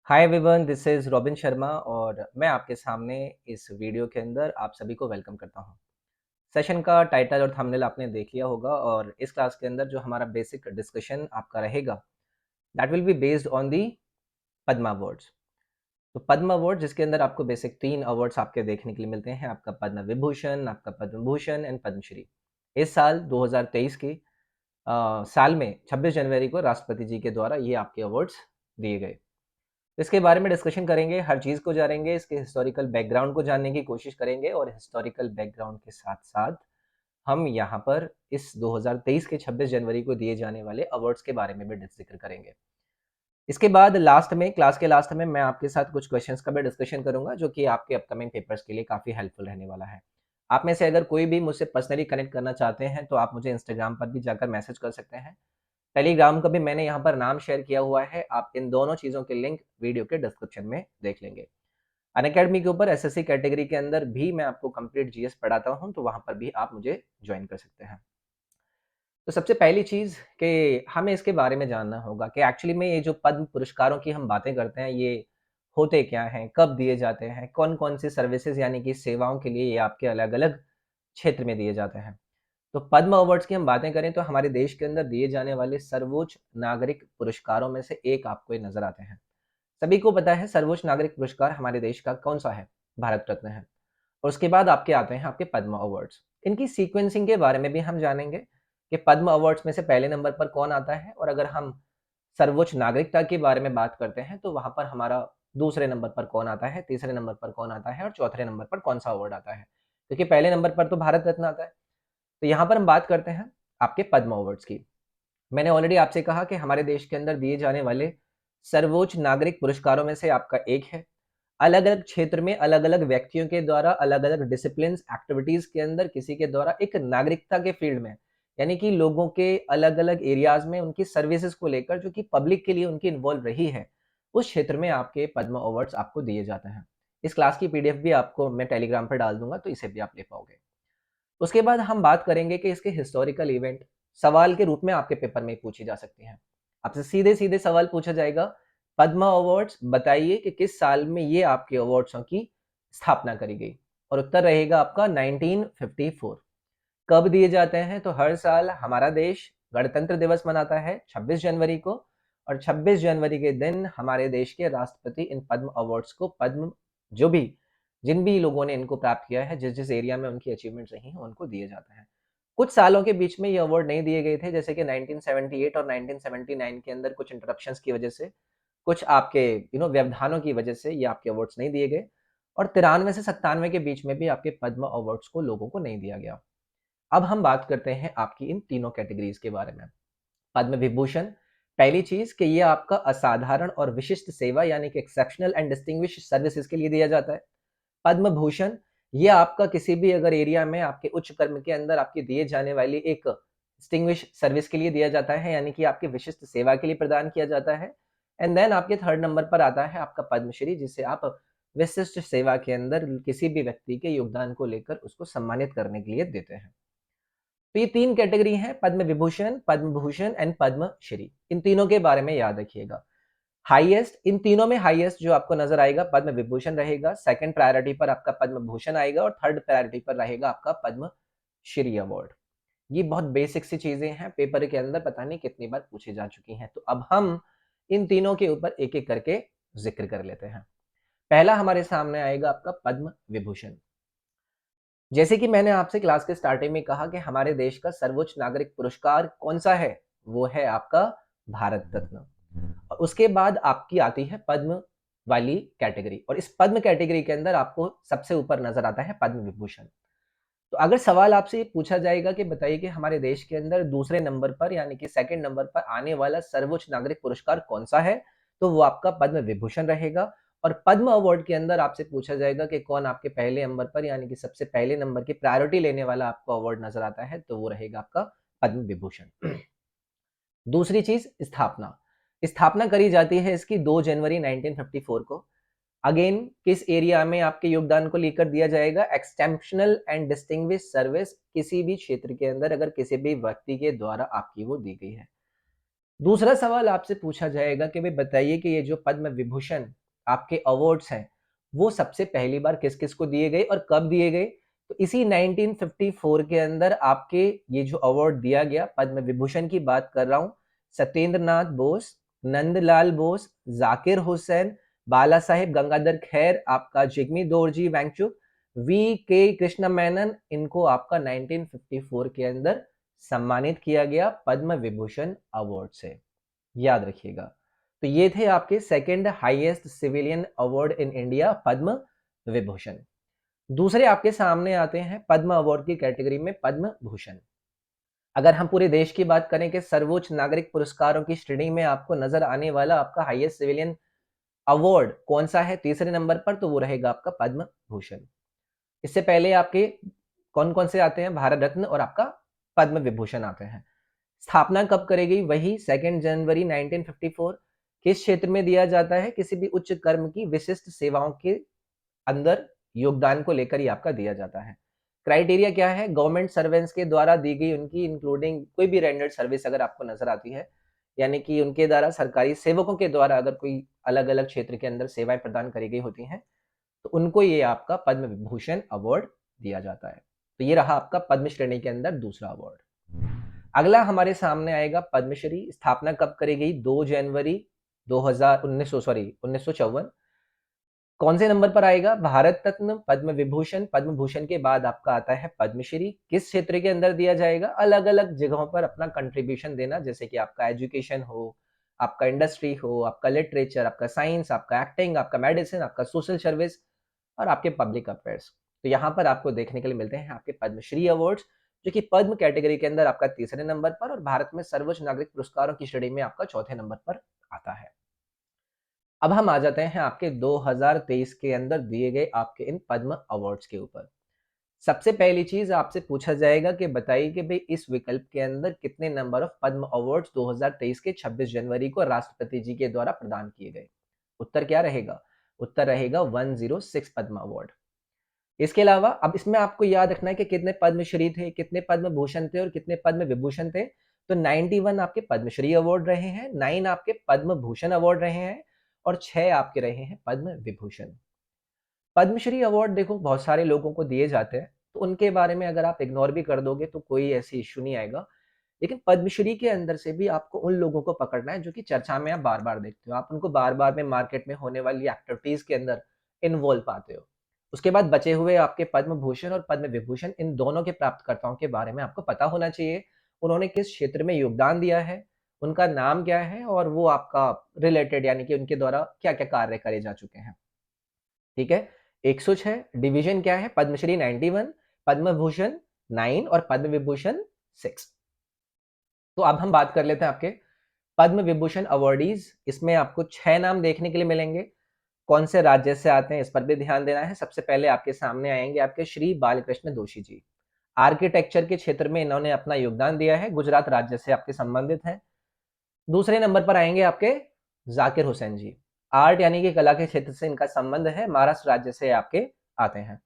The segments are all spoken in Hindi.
Hi everyone, this is robin Sharma और मैं आपके सामने इस वीडियो के अंदर आप सभी को वेलकम करता हूँ। सेशन का टाइटल और थंबनेल आपने देख लिया होगा और इस क्लास के अंदर जो हमारा बेसिक डिस्कशन आपका रहेगा, that will be based on the Padma awards. तो पद्म अवार्ड जिसके अंदर आपको बेसिक 3 अवार्ड्स आपके देखने के लिए मिलते हैं, आपका पद्म विभूषण, आपका पद्म भूषण एंड पद्मश्री। इस साल 2023 की साल में 26 जनवरी को राष्ट्रपति जी के द्वारा ये आपके अवार्ड्स दिए गए। इसके बारे में डिस्कशन करेंगे, हर चीज़ को जानेंगे, इसके हिस्टोरिकल बैकग्राउंड को जानने की कोशिश करेंगे और हिस्टोरिकल बैकग्राउंड के साथ-साथ हम यहाँ पर इस 2023 के 26 जनवरी को दिए जाने वाले अवार्ड्स के बारे में भी ज़िक्र करेंगे। इसके बाद लास्ट में, क्लास के लास्ट में मैं आपके साथ कुछ क्वेश्चंस का भी डिस्कशन करूँगा, जो कि आपके अपकमिंग पेपर्स के लिए काफ़ी हेल्पफुल रहने वाला है। आप में से अगर कोई भी मुझसे पर्सनली कनेक्ट करना चाहते हैं, तो आप मुझे इंस्टाग्राम पर भी जाकर मैसेज कर सकते हैं। टेलीग्राम का भी मैंने यहाँ पर नाम शेयर किया हुआ है, आप इन दोनों चीज़ों के लिंक वीडियो के डिस्क्रिप्शन में देख लेंगे। अनअकैडमी के ऊपर एसएससी कैटेगरी के अंदर भी मैं आपको कंप्लीट जीएस पढ़ाता हूँ, तो वहाँ पर भी आप मुझे जॉइन कर सकते हैं। तो सबसे पहली चीज़ कि हमें इसके बारे में जानना होगा कि एक्चुअली में ये जो पद्म पुरस्कारों की हम बातें करते हैं, ये होते क्या हैं, कब दिए जाते हैं, कौन-कौन सी सर्विसेज़ यानी कि सेवाओं के लिए ये आपके अलग-अलग क्षेत्र में दिए जाते हैं। तो पद्म अवार्ड्स की हम बातें करें तो हमारे देश के अंदर दिए जाने वाले सर्वोच्च नागरिक पुरस्कारों में से एक आपको ये नज़र आते हैं। सभी को पता है सर्वोच्च नागरिक पुरस्कार हमारे देश का कौन-सा है? भारत रत्न है। और उसके बाद आपके आते हैं आपके पद्म अवार्ड्स। इनकी सीक्वेंसिंग के बारे में भी हम जानेंगे कि पद्म अवार्ड्स में से पहले नंबर पर कौन आता है और अगर हम सर्वोच्च नागरिकता के बारे में बात करते हैं तो वहाँ पर हमारा दूसरे नंबर पर कौन आता है, तीसरे नंबर पर कौन आता है और चौथे नंबर पर कौन-सा अवार्ड आता है। क्योंकि पहले नंबर पर तो भारत रत्न आता है। तो यहाँ पर हम बात करते हैं आपके पद्म अवार्ड्स की। मैंने ऑलरेडी आपसे कहा कि हमारे देश के अंदर दिए जाने वाले सर्वोच्च नागरिक पुरस्कारों में से आपका एक है। अलग-अलग क्षेत्र में अलग-अलग व्यक्तियों के द्वारा अलग-अलग डिसिप्लिन्स, एक्टिविटीज़ के अंदर किसी के द्वारा एक नागरिकता के फील्ड में, यानी कि लोगों के अलग-अलग एरियाज़ में उनकी सर्विसेज़ को लेकर जो कि पब्लिक के लिए उनकी इन्वॉल्व रही है, उस क्षेत्र में आपके पद्म अवार्ड्स आपको दिए जाते हैं। इस क्लास की पीडीएफ भी आपको मैं टेलीग्राम पर डाल दूँगा, तो इसे भी आप ले पाओगे। उसके बाद हम बात करेंगे कि इसके हिस्टोरिकल इवेंट सवाल के रूप में आपके पेपर में पूछी जा सकती हैं। आपसे सीधे-सीधे सवाल पूछा जाएगा, पद्मा अवार्ड्स बताइए कि किस साल में ये आपके अवार्ड्सों की स्थापना करी गई? और उत्तर रहेगा आपका 1954। कब दिए जाते हैं? तो हर साल हमारा देश गणतंत्र दिवस मनाता है 26 जनवरी को और 26 जनवरी के दिन हमारे देश के राष्ट्रपति इन पद्म अवार्ड्स को पद्म जो भी जिन भी लोगों ने इनको प्राप्त किया है, जिस-जिस एरिया में उनकी अचीवमेंट्स रही हैं, उनको दिए जाते हैं। कुछ सालों के बीच में ये अवार्ड नहीं दिए गए थे, जैसे कि 1978 और 1979 के अंदर कुछ इंटरप्शंस की वजह से, कुछ आपके व्यवधानों की वजह से ये आपके अवार्ड्स नहीं दिए गए और 93 से 97 के बीच में भी आपके पद्म अवार्ड्स को लोगों को नहीं दिया गया। अब हम बात करते हैं आपकी इन तीनों कैटेगरीज़ के बारे में। पद्म विभूषण, पहली चीज़ कि ये आपका असाधारण और विशिष्ट सेवा यानी कि एक्सेप्शनल एंड डिस्टिंग्विश्ड सर्विसेज़ के लिए दिया जाता है। पद्म भूषण, ये आपका किसी भी अगर एरिया में आपके उच्च कर्म के अंदर आपकी दिए जाने वाली एक डिस्टिंग्विश सर्विस के लिए दिया जाता है, यानी कि आपकी विशिष्ट सेवा के लिए प्रदान किया जाता है। एंड देन आपके थर्ड नंबर पर आता है आपका पद्मश्री, जिसे आप विशिष्ट सेवा के अंदर किसी भी व्यक्ति के योगदान को लेकर उसको सम्मानित करने के लिए देते हैं। तो ये 3 कैटेगरी हैं, पद्म विभूषण, पद्म भूषण एंड पद्मश्री। इन तीनों के बारे में याद रखिएगा। हाईएस्ट इन तीनों में हाईएस्ट जो आपको नज़र आएगा पद्म विभूषण रहेगा, सेकंड प्रायोरिटी पर आपका पद्म भूषण आएगा और थर्ड प्रायोरिटी पर रहेगा आपका पद्मश्री अवार्ड। ये बहुत बेसिक सी चीज़ें हैं, पेपर के अंदर पता नहीं कितनी बार पूछी जा चुकी हैं। तो अब हम इन तीनों के ऊपर एक-एक करके ज़िक्र कर लेते हैं। पहला हमारे सामने आएगा आपका पद्म विभूषण। जैसे कि मैंने आपसे क्लास के स्टार्टिंग में कहा कि हमारे देश का सर्वोच्च नागरिक पुरस्कार कौन-सा है? वो है आपका भारत रत्न। और उसके बाद आपकी आती है पद्म वाली कैटेगरी और इस पद्म कैटेगरी के अंदर आपको सबसे ऊपर नज़र आता है पद्म विभूषण। तो अगर सवाल आपसे ये पूछा जाएगा कि बताइए कि हमारे देश के अंदर दूसरे नंबर पर यानी कि सेकंड नंबर पर आने वाला सर्वोच्च नागरिक पुरस्कार कौन-सा है? तो वो आपका पद्म विभूषण रहेगा और पद्म अवार्ड के अंदर आपसे पूछा जाएगा कि कौन आपके पहले नंबर पर यानी कि सबसे पहले नंबर की प्रायोरिटी लेने वाला आपको अवार्ड नज़र आता है, तो वो रहेगा आपका पद्म विभूषण। दूसरी चीज़ स्थापना। स्थापना करी जाती है इसकी 2 जनवरी 1954 को। अगेन किस एरिया में आपके योगदान को लेकर दिया जाएगा? एक्सटेंप्शनल एंड डिस्टिंग्विश्ड सर्विस किसी भी क्षेत्र के अंदर अगर किसी भी व्यक्ति के द्वारा आपकी वो दी गई है। दूसरा सवाल आपसे पूछा जाएगा कि भाई बताइए कि ये जो पद्म विभूषण आपके अवार्ड्स हैं, वो सबसे पहली बार किस-किस को दिए गए और कब दिए गए? तो इसी 1954 के अंदर आपके ये जो अवार्ड दिया गया, पद्म विभूषण की बात कर रहा हूँ, सत्येंद्र नाथ बोस, नंदलाल बोस, ज़ाकिर हुसैन, बाला साहेब गंगाधर खैर, आपका जिग्मी दोरजी वांगचुक, वी.के. कृष्ण मेनन, इनको आपका 1954 के अंदर सम्मानित किया गया पद्म विभूषण अवार्ड से, याद रखिएगा। तो ये थे आपके second highest civilian award in India, Padma Vibhushan. दूसरे आपके सामने आते हैं पद्म अवार्ड की कैटेगरी में पद्म भूषण। अगर हम पूरे देश की बात करें कि सर्वोच्च नागरिक पुरस्कारों की श्रेणी में आपको नजर आने वाला आपका हाईएस्ट सिविलियन अवार्ड कौन सा है तीसरे नंबर पर, तो वो रहेगा आपका पद्म भूषण। इससे पहले आपके कौन कौन से आते हैं, भारत रत्न और आपका पद्म विभूषण आते हैं। स्थापना कब करी गई, वही 2 जनवरी 1954। किस क्षेत्र में दिया जाता है, किसी भी उच्च कर्म की विशिष्ट सेवाओं के अंदर योगदान को लेकर ही आपका दिया जाता है। क्राइटेरिया क्या है, गवर्नमेंट सर्वेंट्स के द्वारा दी गई उनकी इंक्लूडिंग कोई भी रेंडर्ड सर्विस अगर आपको नजर आती है, यानी कि उनके द्वारा सरकारी सेवकों के द्वारा अगर कोई अलग अलग क्षेत्र के अंदर सेवाएं प्रदान करी गई होती हैं, तो उनको ये आपका पद्म विभूषण अवार्ड दिया जाता है। तो ये रहा आपका पद्म श्रेणी के अंदर दूसरा अवार्ड। अगला हमारे सामने आएगा पद्मश्री। स्थापना कब करी गई, 2 जनवरी 1954। कौन से नंबर पर आएगा, भारत रत्न, पद्म विभूषण, पद्म भूषण के बाद आपका आता है पद्मश्री। किस क्षेत्र के अंदर दिया जाएगा, अलग अलग जगहों पर अपना कंट्रीब्यूशन देना, जैसे कि आपका एजुकेशन हो, आपका इंडस्ट्री हो, आपका लिटरेचर, आपका साइंस, आपका एक्टिंग, आपका मेडिसिन, आपका सोशल सर्विस और आपके पब्लिक अफेयर्स। तो यहाँ पर आपको देखने के लिए मिलते हैं आपके पद्मश्री अवार्ड्स, जो कि पद्म कैटेगरी के अंदर आपका तीसरे नंबर पर और भारत में सर्वोच्च नागरिक पुरस्कारों की श्रेणी में आपका चौथे नंबर पर आता है। अब हम आ जाते हैं आपके 2023 के अंदर दिए गए आपके इन पद्म अवार्ड्स के ऊपर। सबसे पहली चीज आपसे पूछा जाएगा कि बताइए कि भाई इस विकल्प के अंदर कितने नंबर ऑफ पद्म अवार्ड्स 2023 के 26 जनवरी को राष्ट्रपति जी के द्वारा प्रदान किए गए। उत्तर क्या रहेगा, उत्तर रहेगा 106 पद्म अवार्ड। इसके अलावा अब इसमें आपको याद रखना है कि कितने पद्मश्री थे, कितने पद्म भूषण थे और कितने पद्म विभूषण थे। तो 91 आपके पद्मश्री अवार्ड रहे हैं, 9 आपके पद्म भूषण अवार्ड रहे हैं और 6 आपके रहे हैं पद्म विभूषण। पद्मश्री अवार्ड देखो बहुत सारे लोगों को दिए जाते हैं, तो उनके बारे में अगर आप इग्नोर भी कर दोगे तो कोई ऐसी इश्यू नहीं आएगा। लेकिन पद्मश्री के अंदर से भी आपको उन लोगों को पकड़ना है जो कि चर्चा में आप बार बार देखते हो, आप उनको बार बार में मार्केट में होने वाली एक्टिविटीज के अंदर इन्वॉल्व पाते हो। उसके बाद बचे हुए आपके पद्म भूषण और पद्म विभूषण, इन दोनों के प्राप्तकर्ताओं के बारे में आपको पता होना चाहिए। उन्होंने किस क्षेत्र में योगदान दिया है, उनका नाम क्या है और वो आपका रिलेटेड यानी कि उनके द्वारा क्या क्या कार्य करे जा चुके हैं। ठीक है, 106 डिवीजन क्या है, पद्मश्री 91, पद्म भूषण 9 और पद्म विभूषण 6। तो अब हम बात कर लेते हैं आपके पद्म विभूषण अवार्डीज। इसमें आपको 6 नाम देखने के लिए मिलेंगे। कौन से राज्य से आते हैं इस पर भी ध्यान देना है। सबसे पहले आपके सामने आएंगे आपके श्री बालकृष्ण दोषी जी। आर्किटेक्चर के क्षेत्र में इन्होंने अपना योगदान दिया है, गुजरात राज्य से आपके संबंधित हैं। दूसरे नंबर पर आएंगे आपके जाकिर हुसैन जी। आर्ट यानी कि कला के क्षेत्र से इनका संबंध है, महाराष्ट्र राज्य से आपके आते हैं।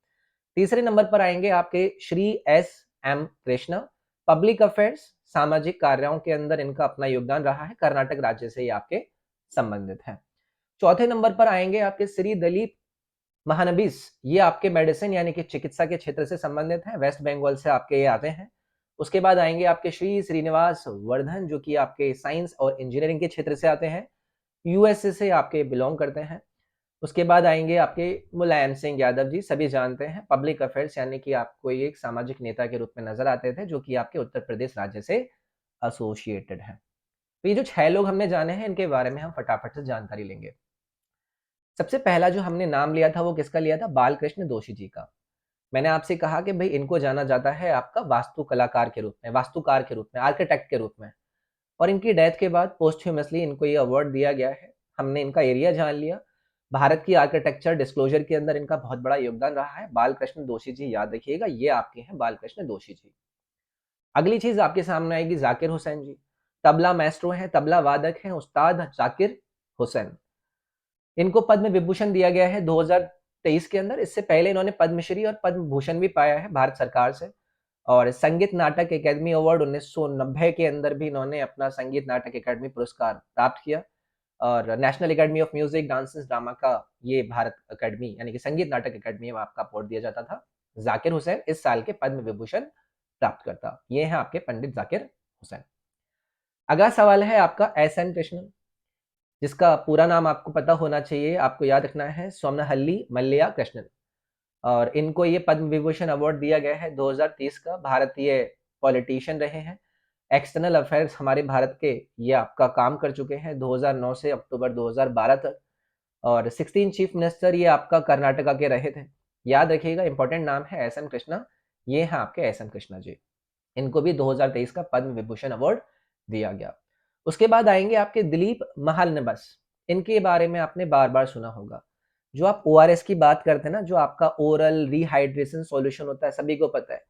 तीसरे नंबर पर आएंगे आपके Shri S M Krishna. Public affairs, सामाजिक कार्यों के अंदर इनका अपना योगदान रहा है, कर्नाटक राज्य से ही आपके संबंधित हैं। चौथे नंबर पर आएंगे आपके श्री दलीप महानबीस। ये आपके मेडिसिन यानी कि चिकित्सा के क्षेत्र से संबंधित हैं, वेस्ट बंगाल से आपके ये आते हैं। उसके बाद आएंगे आपके श्री श्रीनिवास वर्धन, जो कि आपके साइंस और इंजीनियरिंग के क्षेत्र से आते हैं, यूएसए से आपके बिलोंग करते हैं। उसके बाद आएंगे आपके मुलायम सिंह यादव जी, सभी जानते हैं पब्लिक अफेयर्स यानी कि आपको एक सामाजिक नेता के रूप में नजर आते थे, जो कि आपके उत्तर प्रदेश राज्य से एसोसिएटेड है। तो ये जो 6 लोग हमने जाने हैं, इनके बारे में हम फटाफट से जानकारी लेंगे। सबसे पहला जो हमने नाम लिया था वो किसका लिया था, बालकृष्ण दोषी जी का। मैंने आपसे कहा कि भाई इनको जाना जाता है आपका वास्तु कलाकार के रूप में, वास्तुकार के रूप में, आर्किटेक्ट के रूप में, और इनकी डेथ के बाद पोस्टह्यूमसली इनको ये अवार्ड दिया गया है। हमने इनका एरिया जान लिया। भारत की आर्किटेक्चर डिस्क्लोजर के अंदर इनका बहुत बड़ा योगदान रहा है। बालकृष्ण दोषी जी, याद रखिएगा ये आपके हैं बालकृष्ण दोषी जी। अगली चीज आपके सामने आएगी जाकिर हुसैन जी। तबला मैस्ट्रो हैं, तबला वादक हैं उस्ताद जाकिर हुसैन। इनको पद्म विभूषण दिया गया है 2023 के अंदर। इससे पहले इन्होंने पद्मश्री और पद्म भूषण भी पाया है भारत सरकार से। और संगीत नाटक अकेडमी अवार्ड 1990 के अंदर भी इन्होंने अपना संगीत नाटक अकेडमी पुरस्कार प्राप्त किया। और national academy of music dances drama का ये भारत अकेडमी यानी कि संगीत नाटक अकेडमी में आपका अवार्ड दिया जाता था। जाकिर हुसैन इस साल के पद्म विभूषण प्राप्त करता। ये हैं आपके पंडित जाकिर हुसैन। अगला सवाल है आपका एस एन कृष्णन, जिसका पूरा नाम आपको पता होना चाहिए, आपको याद रखना है सोमनाहल्ली मल्लिया कृष्णन। और इनको ये पद्म विभूषण अवार्ड दिया गया है 2030 का। भारतीय पॉलिटिशियन रहे हैं, एक्सटर्नल अफेयर्स हमारे भारत के ये आपका काम कर चुके हैं 2009 से अक्टूबर 2012 तक। और 16 चीफ मिनिस्टर ये आपका कर्नाटका के रहे थे। याद रखिएगा, इंपॉर्टेंट नाम है एस एन कृष्णा, ये हैं आपके एस एन कृष्णा जी। इनको भी 2023 का पद्म विभूषण अवार्ड दिया गया। उसके बाद आएंगे आपके दिलीप महालनबस, इनके बारे में आपने बार बार सुना होगा। जो आप ORS की बात करते हैं ना, जो आपका ओरल रिहाइड्रेशन सॉल्यूशन होता है, सभी को पता है।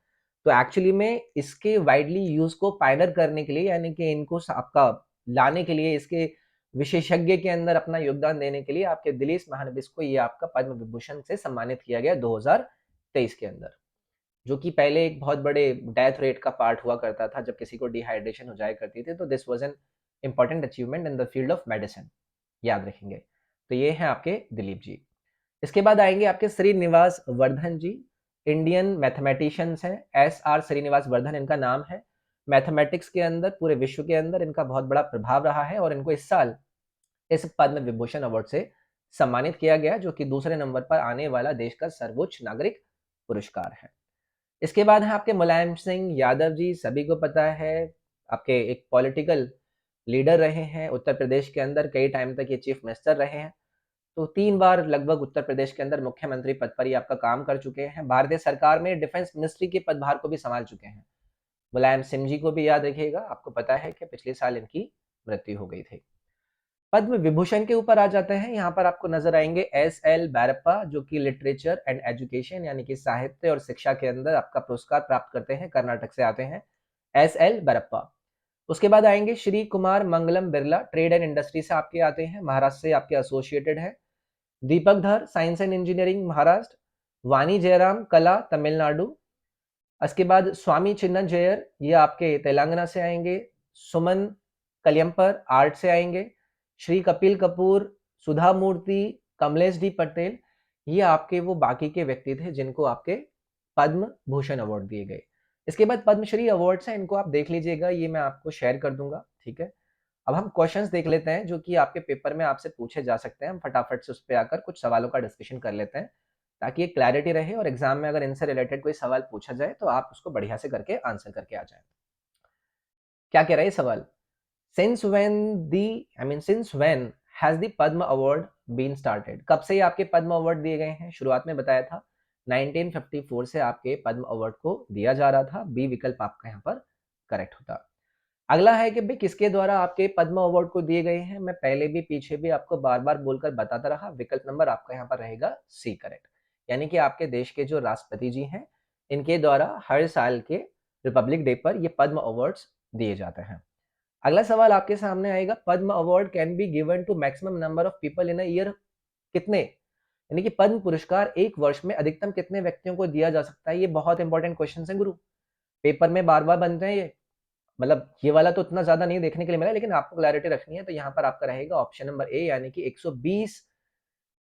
तो एक्चुअली में इसके वाइडली यूज को पायनर करने के लिए, यानी कि इनको आपका लाने के लिए, इसके विशेषज्ञ के अंदर अपना योगदान देने के लिए आपके दिलीप महालनबस को ये आपका पद्म विभूषण से सम्मानित किया गया 2023 के अंदर। जो कि पहले एक बहुत बड़े डेथ रेट का पार्ट हुआ करता था जब किसी को डिहाइड्रेशन हो जाया करती थी। तो this was an important achievement in the field of medicine, याद रखेंगे। तो ये हैं आपके दिलीप जी। इसके बाद आएंगे आपके श्रीनिवास वर्धन जी, इंडियन मैथमेटिशियंस हैं। SR श्रीनिवास वर्धन इनका नाम है। मैथमेटिक्स के अंदर पूरे विश्व के अंदर इनका बहुत बड़ा प्रभाव रहा है और इनको इस साल इस पद्म विभूषण अवार्ड से सम्मानित किया गया, जो कि दूसरे नंबर पर आने वाला देश का सर्वोच्च नागरिक पुरस्कार है। इसके बाद है आपके मुलायम सिंह यादव जी, सभी को पता है, आपके एक पॉलिटिकल लीडर रहे हैं उत्तर प्रदेश के अंदर, कई टाइम तक ये चीफ मिनिस्टर रहे हैं। तो 3 बार लगभग उत्तर प्रदेश के अंदर मुख्यमंत्री पद पर ही आपका काम कर चुके हैं। भारतीय सरकार में डिफेंस मिनिस्ट्री के पदभार को भी संभाल चुके हैं। मुलायम सिंह जी को भी याद रखिएगा, आपको पता है कि पिछले साल इनकी मृत्यु हो गई थी। पद्म विभूषण के ऊपर आ जाते हैं। यहाँ पर आपको नजर आएंगे SL बैरप्पा, जो कि लिटरेचर एंड एजुकेशन यानी कि साहित्य और शिक्षा के अंदर आपका पुरस्कार प्राप्त करते हैं, कर्नाटक से आते हैं SL बैरप्पा। उसके बाद आएंगे Shri Kumar Mangalam Birla, trade and industry से आपके आते हैं, महाराष्ट्र से आपके एसोसिएटेड है। दीपक धर, साइंस एंड इंजीनियरिंग, महाराष्ट्र। वानी जयराम, कला, तमिलनाडु। इसके बाद स्वामी चिन्नन जयर, ये आपके तेलंगाना से आएंगे। सुमन कलियम्पर, आर्ट से आएंगे। श्री कपिल कपूर, सुधा मूर्ति, कमलेश डी पटेल, ये आपके वो बाकी के व्यक्ति थे जिनको आपके पद्म भूषण अवार्ड दिए गए। इसके बाद पद्मश्री अवार्ड्स हैं, इनको आप देख लीजिएगा, ये मैं आपको शेयर कर दूंगा, ठीक है। अब हम क्वेश्चंस देख लेते हैं जो कि आपके पेपर में आपसे पूछे जा सकते हैं। हम फटाफट से उस पर आकर कुछ सवालों का डिस्कशन कर लेते हैं, ताकि एक क्लैरिटी रहे और एग्जाम में अगर इनसे रिलेटेड कोई सवाल पूछा जाए तो आप उसको बढ़िया से करके आंसर करके आ जाए। क्या कह रहा है सवाल? since when has the Padma award been started? कब से आपके पद्म अवार्ड दिए गए हैं? शुरुआत में बताया था 1954 से आपके पद्म अवार्ड को दिया जा रहा था। बी विकल्प आपका यहाँ पर करेक्ट होता। अगला है कि भाई किसके द्वारा आपके पद्म अवार्ड को दिए गए हैं? मैं पहले भी पीछे भी आपको बार बार बोलकर बताता रहा, विकल्प नंबर आपका यहाँ पर रहेगा सी करेक्ट, यानी कि आपके देश के जो राष्ट्रपति जी हैं, इनके द्वारा हर साल के रिपब्लिक डे पर ये पद्म अवार्ड्स दिए जाते हैं। अगला सवाल आपके सामने आएगा, Padma award can be given to maximum number of people in a year? कितने, यानी कि पद्म पुरस्कार एक वर्ष में अधिकतम कितने व्यक्तियों को दिया जा सकता है? ये बहुत इंपॉर्टेंट क्वेश्चन है गुरु, पेपर में बार बार बनते हैं ये। मतलब ये वाला तो उतना ज्यादा नहीं देखने के लिए मिला, लेकिन आपको क्लैरिटी रखनी है। तो यहाँ पर आपका रहेगा ऑप्शन नंबर ए, यानी कि 120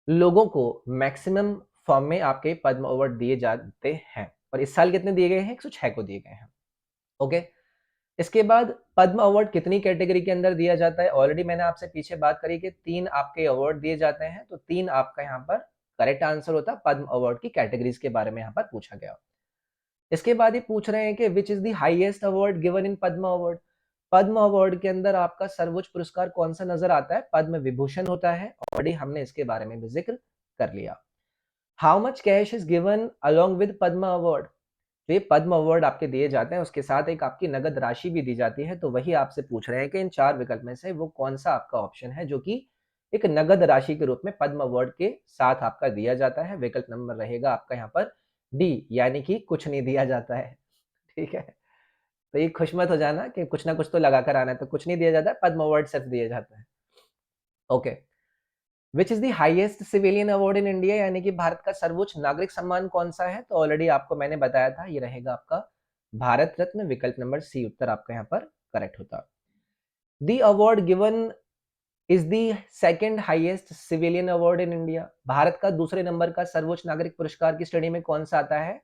लोगों को मैक्सिमम फॉर्म में आपके पद्म अवार्ड दिए जाते हैं। और इस साल कितने दिए गए हैं? 106 को दिए गए हैं। ओके, इसके बाद पद्म अवार्ड कितनी कैटेगरी के अंदर दिया जाता है? ऑलरेडी मैंने आपसे पीछे बात करी कि 3 आपके अवार्ड दिए जाते हैं, तो 3 आपका यहाँ पर करेक्ट आंसर होता। पद्म अवार्ड की कैटेगरीज के बारे में यहाँ पर पूछा गया। इसके बाद ये पूछ रहे हैं कि which is the highest award given in Padma award? Padma award के अंदर आपका सर्वोच्च पुरस्कार कौन सा नजर आता है? पद्म विभूषण होता है। ऑलरेडी हमने इसके बारे में भी जिक्र कर लिया। How much cash is given along with Padma award? तो ये पद्म अवार्ड आपके दिए जाते हैं, उसके साथ एक आपकी नगद राशि भी दी जाती है। तो वही आपसे पूछ रहे हैं कि इन 4 विकल्प में से वो कौन सा आपका ऑप्शन है जो कि एक नगद राशि के रूप में पद्म अवार्ड के साथ आपका दिया जाता है? विकल्प नंबर रहेगा आपका यहाँ पर डी, यानी कि कुछ नहीं दिया जाता है। ठीक है, तो ये खुश मत हो जाना कि कुछ ना कुछ तो लगा कर आना है, तो कुछ नहीं दिया जाता है, पद्म अवार्ड सिर्फ दिया जाता है। Okay, which is the highest civilian award in India? यानी कि भारत का सर्वोच्च नागरिक सम्मान कौन सा है? तो ऑलरेडी आपको मैंने बताया था, ये रहेगा आपका भारत रत्न विकल्प नंबर सी उत्तर आपका यहाँ पर करेक्ट होता। The award given is the second highest civilian award in India. Bharat का दूसरे नंबर का सर्वोच्च नागरिक पुरस्कार की श्रेणी में कौन सा आता है?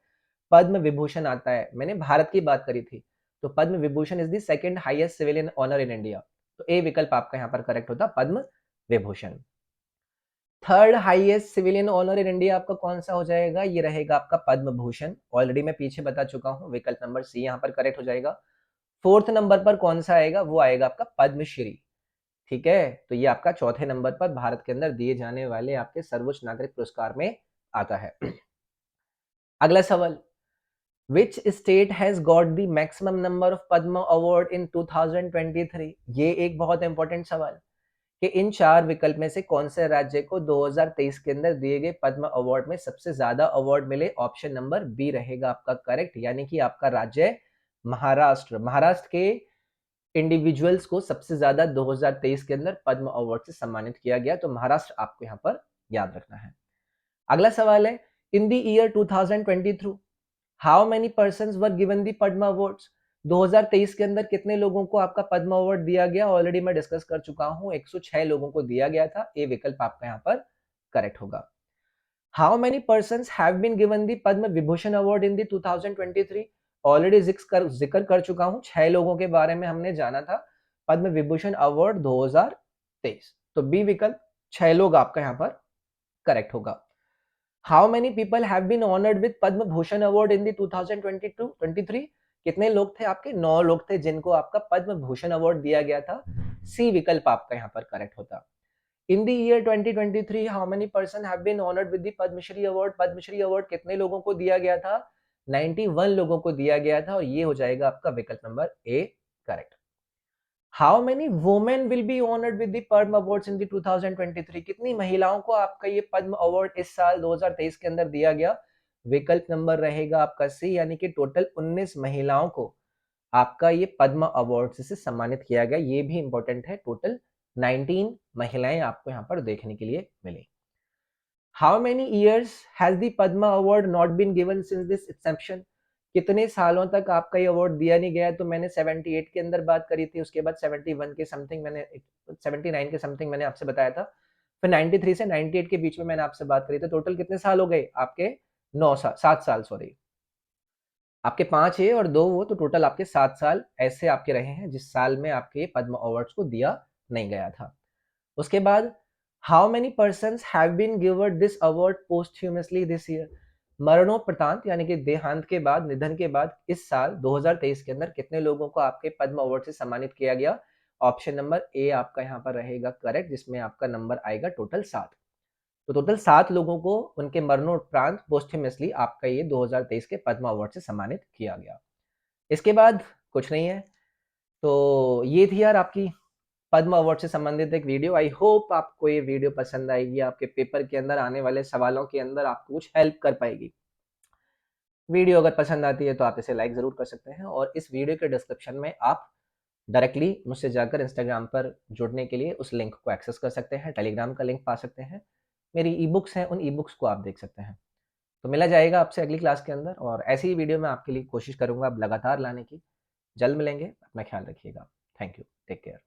पद्म विभूषण आता है। मैंने भारत की बात करी थी, तो Padma Vibhushan is the second highest civilian honour in India. तो ए विकल्प आपका यहाँ पर करेक्ट होता, Padma Vibhushan. Third highest civilian honour in India आपका कौन सा हो जाएगा? ये रहेगा आपका पद्म भूषण। ऑलरेडी मैं पीछे बता चुका हूँ, विकल्प नंबर सी यहाँ पर करेक्ट हो जाएगा। फोर्थ नंबर पर कौन सा आएगा? वो आएगा आपका पद्मश्री। ठीक है, तो ये आपका चौथे नंबर पर भारत के अंदर दिए जाने वाले आपके सर्वोच्च नागरिक पुरस्कार में आता है। अगला सवाल, which state has got the maximum number of Padma award in 2023? ये एक बहुत इंपॉर्टेंट सवाल कि इन चार विकल्प में से कौन से राज्य को 2023 के अंदर दिए गए पद्म अवार्ड में सबसे ज्यादा अवार्ड मिले? ऑप्शन नंबर बी रहेगा आपका करेक्ट, यानी कि आपका राज्य है महाराष्ट्र। महाराष्ट्र के इंडिविजुअल्स को सबसे ज्यादा 2023 के अंदर पद्म अवार्ड से सम्मानित किया गया, तो महाराष्ट्र आपको यहाँ पर याद रखना है। अगला सवाल है, in the year 2023 how many persons were given the Padma awards? 2023 के अंदर कितने लोगों को आपका पद्म अवार्ड दिया गया? ऑलरेडी मैं डिस्कस कर चुका हूं, 106 लोगों को दिया गया था। ए विकल्प आपका यहाँ पर करेक्ट होगा। How many persons have been given the Padma Vibhushan award in the 2023? Already जिक्र कर चुका हूं, 6 लोगों के बारे में हमने जाना था पद्म विभूषण अवार्ड 2023। तो बी विकल्प 6 लोग आपका यहाँ पर करेक्ट होगा। How many people have been honoured with Padma Bhushan award in the 2022-23? कितने लोग थे आपके? 9 लोग थे जिनको आपका पद्म भूषण अवार्ड दिया गया था। सी विकल्प आपका यहाँ पर करेक्ट होता। In the year 2023 how many person have been honoured with the Padmashri award? Padmashri award कितने लोगों को दिया गया था? 91 लोगों को दिया गया था, और ये हो जाएगा आपका विकल्प number A correct. How many women will be honoured with the Padma awards in the 2023? कितनी महिलाओं को आपका ये पद्म अवार्ड इस साल 2023 के अंदर दिया गया? विकल्प नंबर रहेगा आपका सी, यानी कि टोटल 19 महिलाओं को आपका ये पद्म अवार्ड से सम्मानित किया गया। ये भी इंपॉर्टेंट है, टोटल 19 महिलाएं आपको यहाँ पर देखने के लिए मिली। How many years has the Padma award not been given since this inception? कितने सालों तक आपका ये अवार्ड दिया नहीं गया? तो मैंने 78 के अंदर बात करी थी, उसके बाद 71 के समथिंग मैंने 79 के समथिंग मैंने आपसे बताया था, फिर 93 से 98 के बीच में मैंने आपसे बात करी थी। टोटल कितने साल हो गए आपके? 9 साल, 7 साल, सॉरी। आपके 5 है और 2 वो, तो टोटल आपके 7 साल ऐसे आपके रहे हैं जिस साल में आपके पद्म अवार्ड्स को दिया नहीं गया था। उसके बाद how many persons have been given this award posthumously this year? मरणोपरांत यानी कि देहांत के बाद, निधन के बाद इस साल 2023 के अंदर कितने लोगों को आपके पद्म अवार्ड से सम्मानित किया गया? ऑप्शन नंबर ए आपका यहाँ पर रहेगा करेक्ट, जिसमें आपका नंबर आएगा टोटल 7। तो टोटल 7 लोगों को उनके मरणोपरांत पोस्टह्यूमसली आपका ये 2023 के पद्म अवार्ड से सम्मानित किया गया। इसके बाद कुछ नहीं है। तो ये थी यार आपकी पद्म अवार्ड से संबंधित एक वीडियो। आई होप आपको ये वीडियो पसंद आएगी, आपके पेपर के अंदर आने वाले सवालों के अंदर आपको कुछ हेल्प कर पाएगी। वीडियो अगर पसंद आती है तो आप इसे लाइक ज़रूर कर सकते हैं, और इस वीडियो के डिस्क्रिप्शन में आप डायरेक्टली मुझसे जाकर इंस्टाग्राम पर जुड़ने के लिए उस लिंक को एक्सेस कर सकते हैं, टेलीग्राम का लिंक पा सकते हैं, मेरी ई बुक्स हैं, उन ई बुक्स को आप देख सकते हैं। तो मिला जाएगा आपसे अगली क्लास के अंदर, और ऐसी ही वीडियो मैं आपके लिए कोशिश करूँगा अब लगातार लाने की। जल्द मिलेंगे, अपना ख्याल रखिएगा। Thank you, take care.